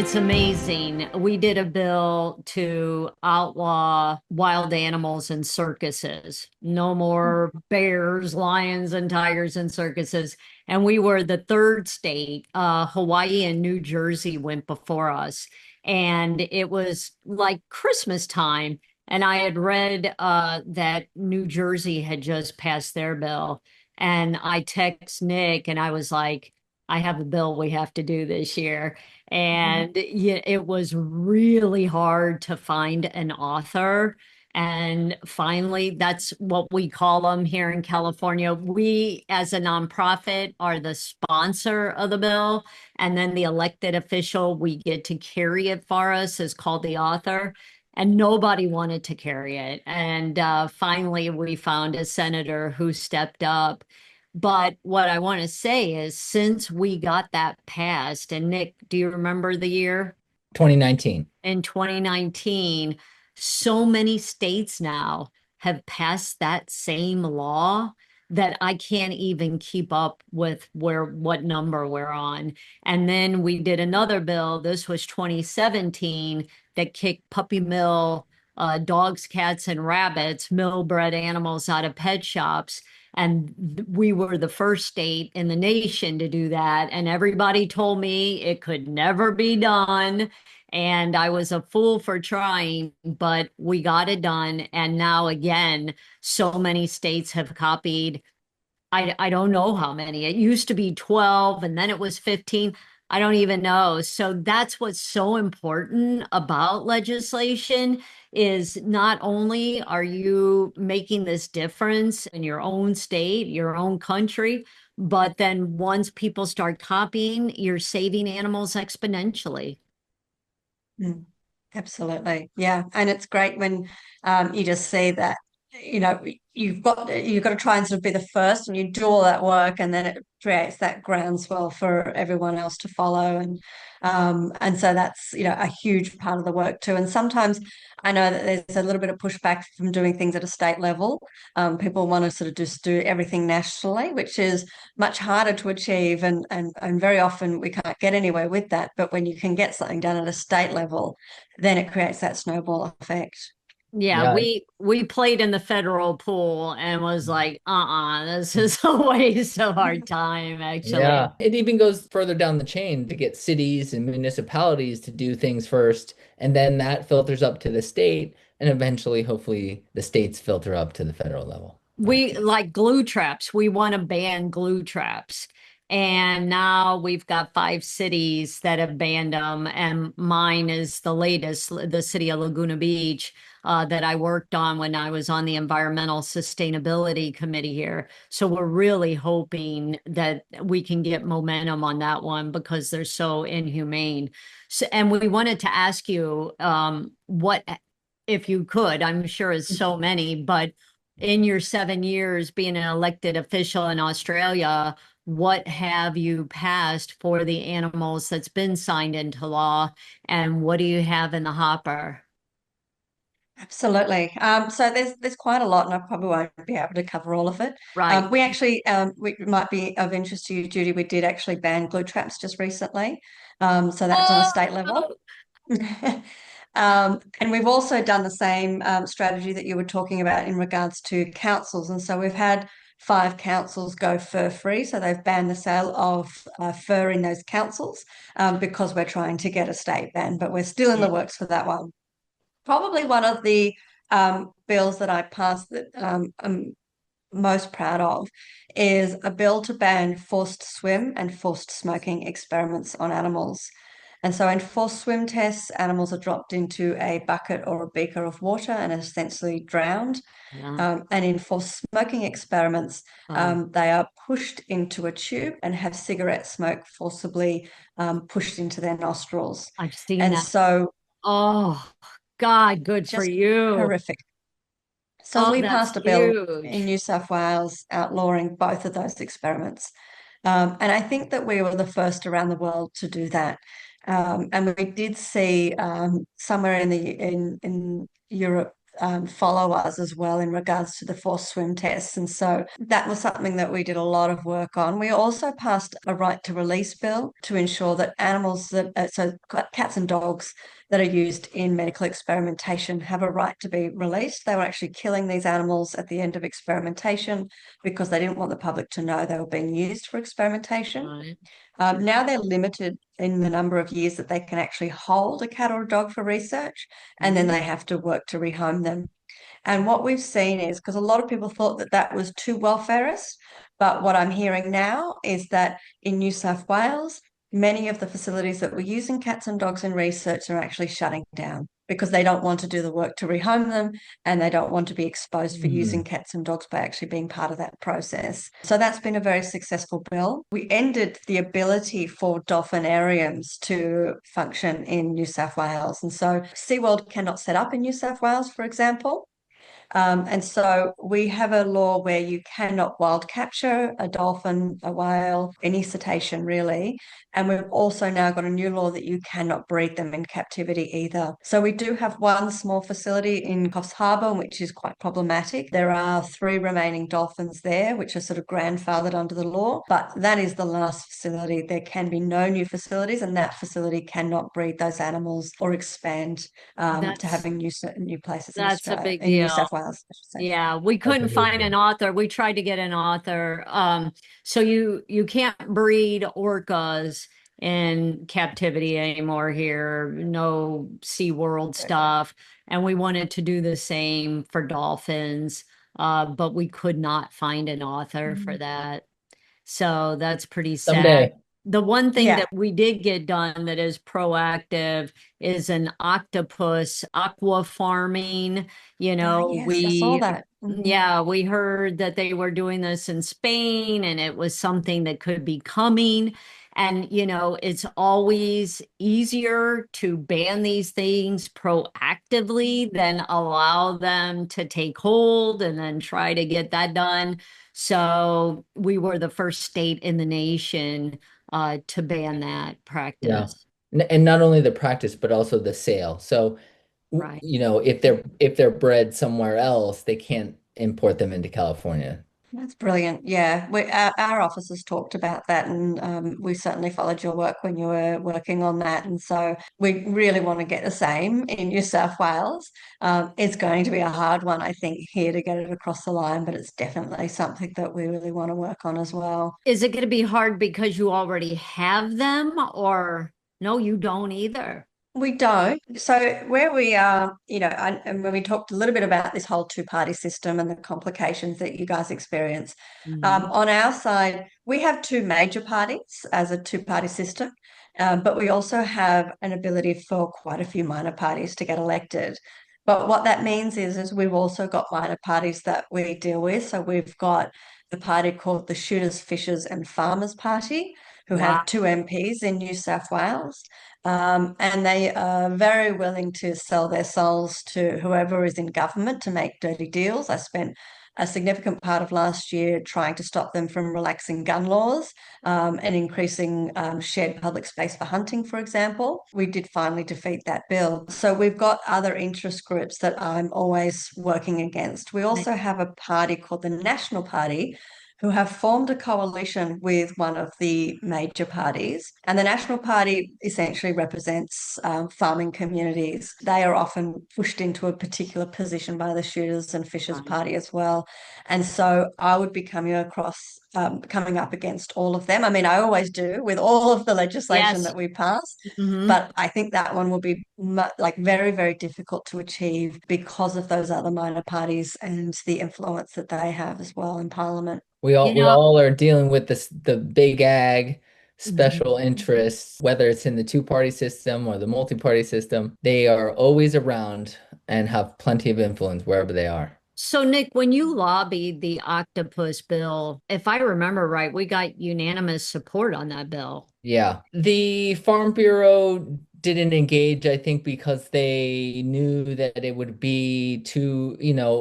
It's amazing. We did a bill to outlaw wild animals in circuses. No more bears, lions, and tigers in circuses. And we were the third state. Hawaii and New Jersey went before us. And it was like Christmas time. And I had read that New Jersey had just passed their bill. And I text Nick and I was like, I have a bill we have to do this year. And yeah, it was really hard to find an author. And finally, that's what we call them here in California. We, as a nonprofit, are the sponsor of the bill. And then the elected official we get to carry it for us is called the author. And nobody wanted to carry it. And finally, we found a senator who stepped up. But what I want to say is, since we got that passed, and Nick, do you remember the year? 2019. In 2019, so many states now have passed that same law that I can't even keep up with what number we're on. And then we did another bill, this was 2017, that kicked puppy mill dogs, cats, and rabbits, mill-bred animals out of pet shops. And we were the first state in the nation to do that. And everybody told me it could never be done. And I was a fool for trying, but we got it done. And now, again, so many states have copied. I don't know how many. It used to be 12 and then it was 15. I don't even know. So that's what's so important about legislation is not only are you making this difference in your own state, your own country, but then once people start copying, you're saving animals exponentially. Mm, absolutely. Yeah. And it's great when you just see that, you know, you've got to try and sort of be the first and you do all that work and then it creates that groundswell for everyone else to follow. And so that's, a huge part of the work too. And sometimes I know that there's a little bit of pushback from doing things at a state level. People want to sort of just do everything nationally, which is much harder to achieve and very often we can't get anywhere with that. But when you can get something done at a state level, then it creates that snowball effect. Yeah, Yeah. we played in the federal pool and was like, this is a waste of our time, actually. Yeah. It even goes further down the chain to get cities and municipalities to do things first, and then that filters up to the state, and eventually, hopefully, the states filter up to the federal level. We like glue traps. We want to ban glue traps. And now we've got 5 cities that have banned them. And mine is the latest, the city of Laguna Beach, that I worked on when I was on the Environmental Sustainability Committee here. So we're really hoping that we can get momentum on that one because they're so inhumane. So, and we wanted to ask you what, if you could, I'm sure it's so many, but in your 7 years being an elected official in Australia, what have you passed for the animals that's been signed into law, and what do you have in the hopper? Absolutely. So there's quite a lot, and I probably won't be able to cover all of it. Right. We might be of interest to you, Judy. We did actually ban glue traps just recently. So that's on a Oh, state level. And we've also done the same strategy that you were talking about in regards to councils. And so we've had 5 councils go fur free. So they've banned the sale of fur in those councils because we're trying to get a state ban, but we're still in yeah. the works for that one. Probably one of the bills that I passed that I'm most proud of is a bill to ban forced swim and forced smoking experiments on animals. And so in forced swim tests, animals are dropped into a bucket or a beaker of water and essentially drowned. Yeah. And in forced smoking experiments, Oh, they are pushed into a tube and have cigarette smoke forcibly pushed into their nostrils. I've seen And that. so Oh, God, good for just you. horrific. So Oh, we that's passed a bill in huge. New South Wales outlawing both of those experiments. And I think that we were the first around the world to do that. And we did see somewhere in Europe follow us as well in regards to the forced swim tests. And so that was something that we did a lot of work on. We also passed a right to release bill to ensure that animals so cats and dogs that are used in medical experimentation have a right to be released. They were actually killing these animals at the end of experimentation because they didn't want the public to know they were being used for experimentation. Right. Now they're limited in the number of years that they can actually hold a cat or a dog for research, and then they have to work to rehome them. And what we've seen is, because a lot of people thought that that was too welfareist, but what I'm hearing now is that in New South Wales, many of the facilities that were using cats and dogs in research are actually shutting down because they don't want to do the work to rehome them, and they don't want to be exposed for using cats and dogs by actually being part of that process. So that's been a very successful bill. We ended the ability for dolphinariums to function in New South Wales. And so SeaWorld cannot set up in New South Wales, for example. And so we have a law where you cannot wild capture a dolphin, a whale, any cetacean really. And we've also now got a new law that you cannot breed them in captivity either. So we do have one small facility in Coffs Harbour, which is quite problematic. There are 3 remaining dolphins there, which are sort of grandfathered under the law, but that is the last facility. There can be no new facilities, and that facility cannot breed those animals or expand to That's having new places in that's a Australia, big in New deal. South Wales, I should say. Yeah, we That's a couldn't big find an deal. author. We tried to get an author. So you can't breed orcas in captivity anymore here. No SeaWorld stuff. And we wanted to do the same for dolphins, but we could not find an author for Mhm. that. So that's pretty sad. Someday. The one thing Yeah. that we did get done that is proactive is an octopus aqua farming. You know, Yes, I saw we, that. Mhm. yeah, we heard that they were doing this in Spain and it was something that could be coming. And, you know, it's always easier to ban these things proactively than allow them to take hold and then try to get that done. So we were the first state in the nation to ban that Yeah. practice. And not only the practice, but also the sale. So, Right. you know, if they're bred somewhere else, they can't import them into California. That's brilliant. Yeah, our officers talked about that, and we certainly followed your work when you were working on that. And so we really want to get the same in New South Wales. It's going to be a hard one, I think, here to get it across the line, but it's definitely something that we really want to work on as well. Is it going to be hard because you already have them, or no, you don't either? We don't. So where we are, and when we talked a little bit about this whole two-party system and the complications that you guys experience, Mhm. on our side, we have 2 major parties as a two-party system, but we also have an ability for quite a few minor parties to get elected. But what that means is we've also got minor parties that we deal with. So we've got the party called the Shooters, Fishers and Farmers Party, who Wow. have 2 MPs in New South Wales. And they are very willing to sell their souls to whoever is in government to make dirty deals. I spent a significant part of last year trying to stop them from relaxing gun laws and increasing shared public space for hunting, for example. We did finally defeat that bill. So we've got other interest groups that I'm always working against. We Right. also have a party called the National Party, who have formed a coalition with one of the major parties. And the National Party essentially represents farming communities. They are often pushed into a particular position by the Shooters and Fishers Right. Party as well. And so I would be coming up against all of them. I mean, I always do with all of the legislation Yes. that we pass. Hmm. But I think that one will be like very, very difficult to achieve because of those other minor parties and the influence that they have as well in Parliament. You We know, all are dealing with the big ag mhm. special interests, whether it's in the two-party system or the multi-party system. They are always around and have plenty of influence wherever they are. So Nick, when you lobbied the octopus bill, if I remember right, we got unanimous support on that bill. Yeah. The Farm Bureau didn't engage, I think, because they knew that it would be too,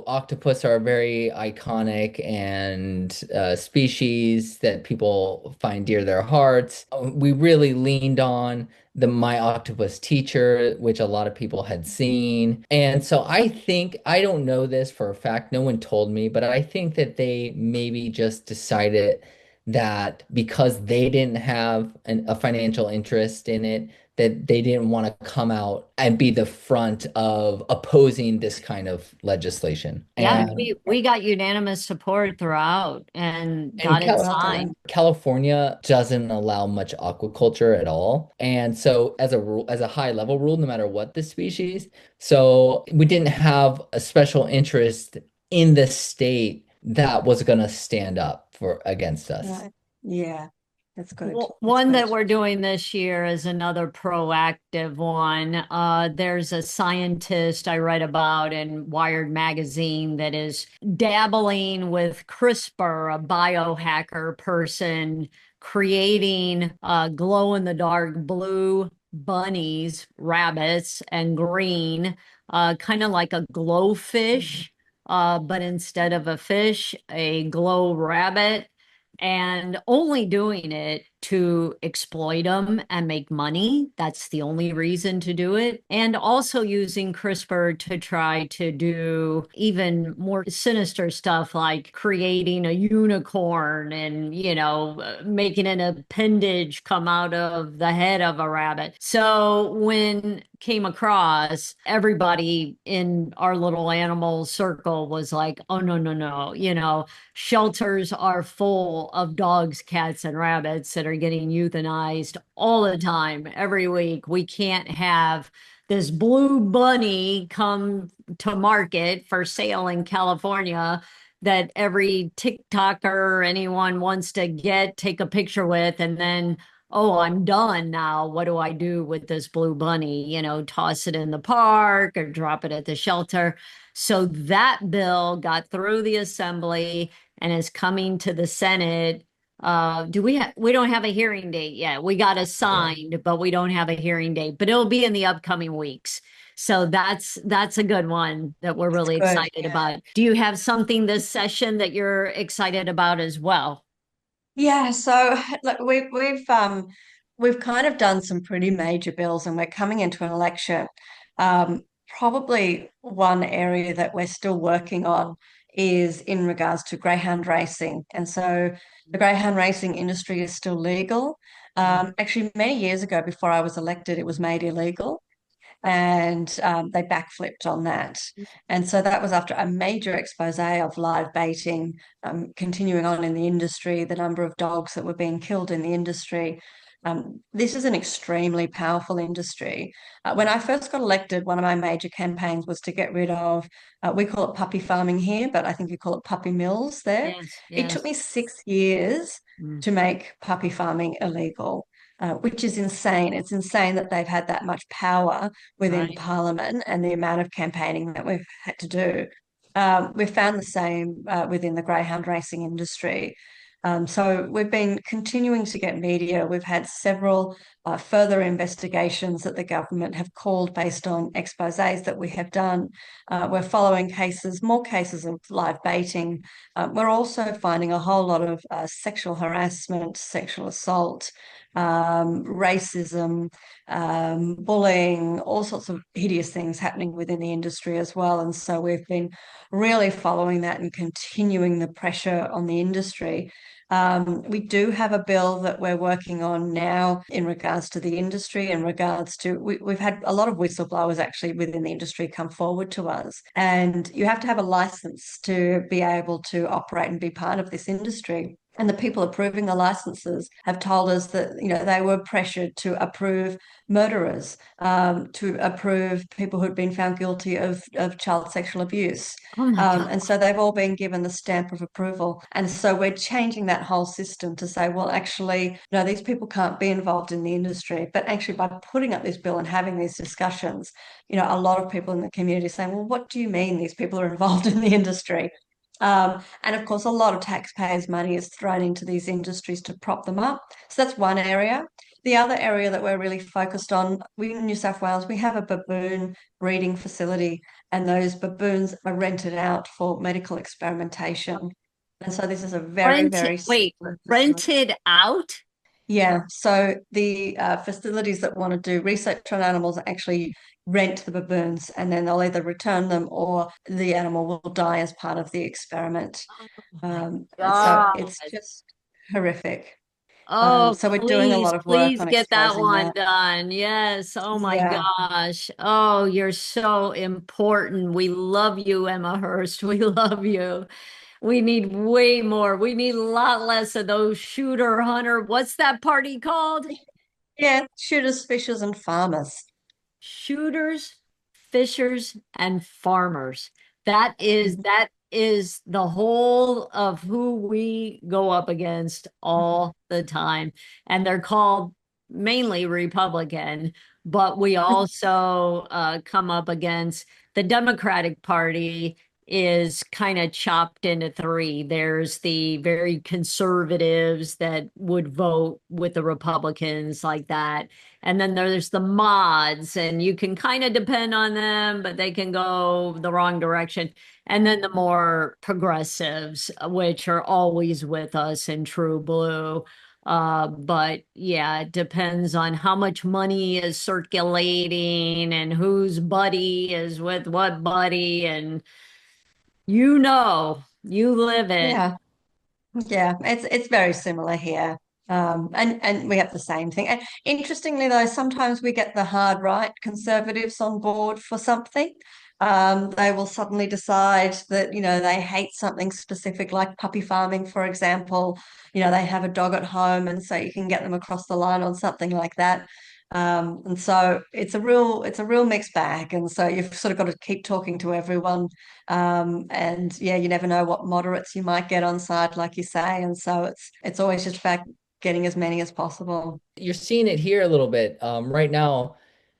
octopus are a very iconic and species that people find dear to their hearts. We really leaned on the My Octopus Teacher, which a lot of people had seen. And so I think, I don't know this for a fact, no one told me, but I think that they maybe just decided that because they didn't have a financial interest in it, that they didn't want to come out and be the front of opposing this kind of legislation. Yeah, And we got unanimous support throughout and and got it Well done. signed. California doesn't allow much aquaculture at all. And so as a rule, as a high level rule, no matter what the species, so we didn't have a special interest in the state that was going to stand up for against us. Right. Yeah, that's good. That's One that good. we're doing this year is another proactive one. There's a scientist I read about in Wired magazine that is dabbling with CRISPR, a biohacker person creating glow-in-the-dark blue bunnies, rabbits, and green, kind of like a glowfish, but instead of a fish, a glow rabbit, and only doing it to exploit them and make money. That's the only reason to do it. And also using CRISPR to try to do even more sinister stuff like creating a unicorn and, making an appendage come out of the head of a rabbit. So when came across, everybody in our little animal circle was like, oh, no, no, no, shelters are full of dogs, cats, and rabbits that are getting euthanized all the time, every week. We can't have this blue bunny come to market for sale in California that every TikToker, anyone wants to take a picture with, and then, oh, I'm done now. What do I do with this blue bunny? Toss it in the park or drop it at the shelter. So that bill got through the assembly and is coming to the Senate. We don't have a hearing date yet. We got assigned, but we don't have a hearing date, but it'll be in the upcoming weeks. So that's a good one that we're That's really good. excited about. Do you have something this session that you're excited about as well? Yeah, so look, we've kind of done some pretty major bills, and we're coming into an election. Probably one area that we're still working on is in regards to greyhound racing, and so the greyhound racing industry is still legal. Actually, many years ago, before I was elected, it was made illegal, and they backflipped on that. And so that was after a major expose of live baiting, continuing on in the industry, the number of dogs that were being killed in the industry. This is an extremely powerful industry. When I first got elected, one of my major campaigns was to get rid of, we call it puppy farming here, but I think you call it puppy mills there. Yes, It took yes. me 6 years Mm, to make puppy farming illegal. Which is insane. It's insane that they've had that much power within right. Parliament and the amount of campaigning that we've had to do. We've found the same within the greyhound racing industry. So we've been continuing to get media. We've had several further investigations that the government have called based on exposés that we have done. We're following cases, more cases of live baiting. We're also finding a whole lot of sexual harassment, sexual assault, racism, bullying, all sorts of hideous things happening within the industry as well. And so we've been really following that and continuing the pressure on the industry. We do have a bill that we're working on now in regards to the industry, in regards to, we've had a lot of whistleblowers actually within the industry come forward to us. And you have to have a license to be able to operate and be part of this industry. And the people approving the licenses have told us that, they were pressured to approve murderers, to approve people who'd been found guilty of child sexual abuse. Oh my God. And so they've all been given the stamp of approval. And so we're changing that whole system to say, well, actually, no, these people can't be involved in the industry. But actually, by putting up this bill and having these discussions, a lot of people in the community are saying, well, what do you mean these people are involved in the industry? And of course, a lot of taxpayers' money is thrown into these industries to prop them up. So that's one area. the other area that we're really focused on, we in New South Wales, we have a baboon breeding facility, and those baboons are rented out for medical experimentation. And so this is a very, Rented, very wait, similar facility. rented out? Yeah, so the facilities that want to do research on animals actually rent the baboons, and then they'll either return them or the animal will die as part of the experiment. Oh my So God. it's just horrific. Oh, So we're doing a please, lot of work please on get that exposing one that. done. Yes. Oh my Yeah, gosh. Oh, you're so important. We love you, Emma Hurst. We love you. We need way more. We need a lot less of those shooter hunter. What's that party called? yeah, shooters, fishers, and farmers. Shooters, fishers, and farmers. That is the whole of who we go up against all the time. And they're called mainly Republican, but we also come up against the Democratic Party is kind of chopped into three. There's the very conservatives that would vote with the Republicans like that. And then there's the mods, and you can kind of depend on them, but they can go the wrong direction. And then the more progressives, which are always with us in True Blue. But yeah, it depends on how much money is circulating and whose buddy is with what buddy. And you live it. Yeah, yeah, it's very similar here. And we have the same thing. And interestingly, though, sometimes we get the hard right conservatives on board for something. They will suddenly decide that, they hate something specific, like puppy farming, for example. They have a dog at home, and so you can get them across the line on something like that. And so it's a real mixed bag. And so you've sort of got to keep talking to everyone. And yeah, you never know what moderates you might get on side, like you say. And so it's always just about getting as many as possible. You're seeing it here a little bit. Right now,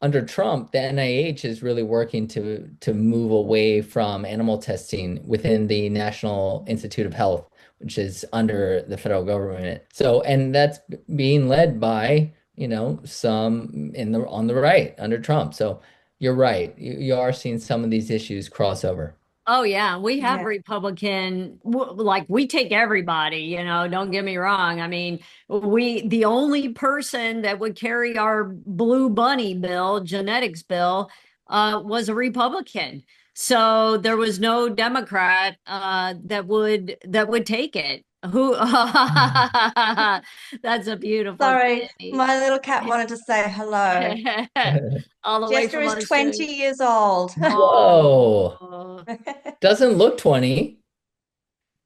under Trump, the NIH is really working to move away from animal testing within the National Institute of Health, which is under the federal government. So, and that's being led by, some on the right under Trump. So you're right. You are seeing some of these issues cross over. Oh yeah, we have Yeah. like we take everybody, don't get me wrong. I mean, the only person that would carry our blue bunny bill, genetics bill, was a Republican. So there was no Democrat that would take it. Who That's a beautiful Sorry, kitty. my little cat wanted to say hello. All the way Jester from is 20 Australia. years old. Whoa. Oh. Doesn't look 20.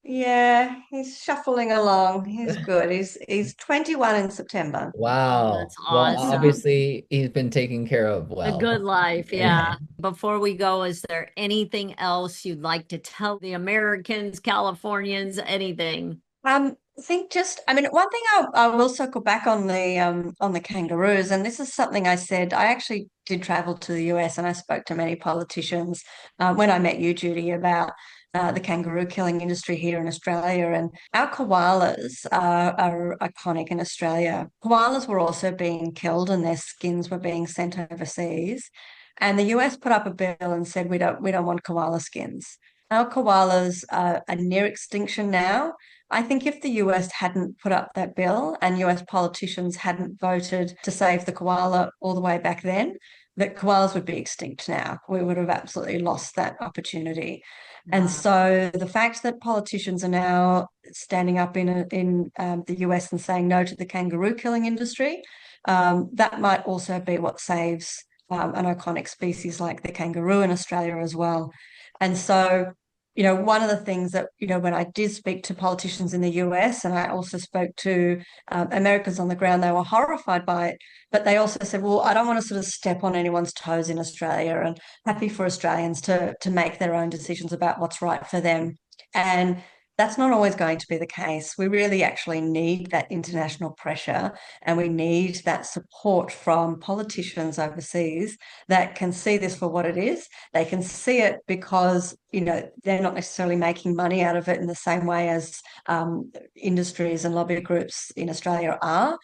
Yeah, he's shuffling along. He's good. He's 21 in September. Oh, that's Wow. Well, awesome. obviously he's been taken care of The good well. life, yeah. Before we go, is there anything else you'd like to tell the Americans, Californians, anything? I think one thing I will circle back on the kangaroos, and this is something I said. I actually did travel to the US, and I spoke to many politicians when I met you, Judy, about the kangaroo killing industry here in Australia. And our koalas are iconic in Australia. Koalas were also being killed, and their skins were being sent overseas. And the US put up a bill and said we don't want koala skins. Our koalas are near extinction now. I think if the US hadn't put up that bill and US politicians hadn't voted to save the koala all the way back then, that koalas would be extinct now. We would have absolutely lost that opportunity. And Wow. so the fact that politicians are now standing up in the US and saying no to the kangaroo killing industry, that might also be what saves an iconic species like the kangaroo in Australia as well. And so one of the things that, when I did speak to politicians in the US and I also spoke to Americans on the ground, they were horrified by it. But they also said, well, I don't want to sort of step on anyone's toes in Australia, and happy for Australians to make their own decisions about what's right for them. And that's not always going to be the case. We really actually need that international pressure, and we need that support from politicians overseas that can see this for what it is. They can see it because, they're not necessarily making money out of it in the same way as industries and lobby groups in Australia are.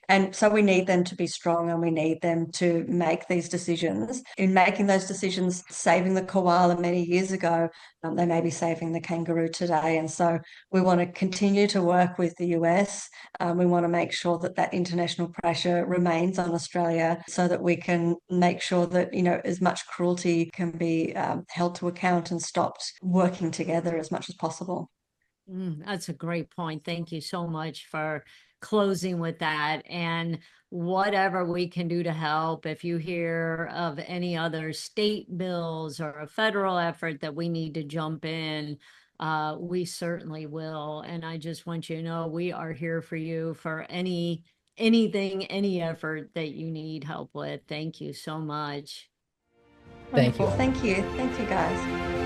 And so we need them to be strong, and we need them to make these decisions. In making those decisions, saving the koala many years ago, they may be saving the kangaroo today. And so we want to continue to work with the US. We want to make sure that that international pressure remains on Australia so that we can make sure that, you know, as much cruelty can be held to account and stopped, working together as much as possible. That's a great point. Thank you so much for closing with that. And whatever we can do to help, if you hear of any other state bills or a federal effort that we need to jump in, we certainly will. And I just want you to know we are here for you for anything, any effort that you need help with. Thank you so much. Thank you. Wonderful. Thank you. Thank you, guys.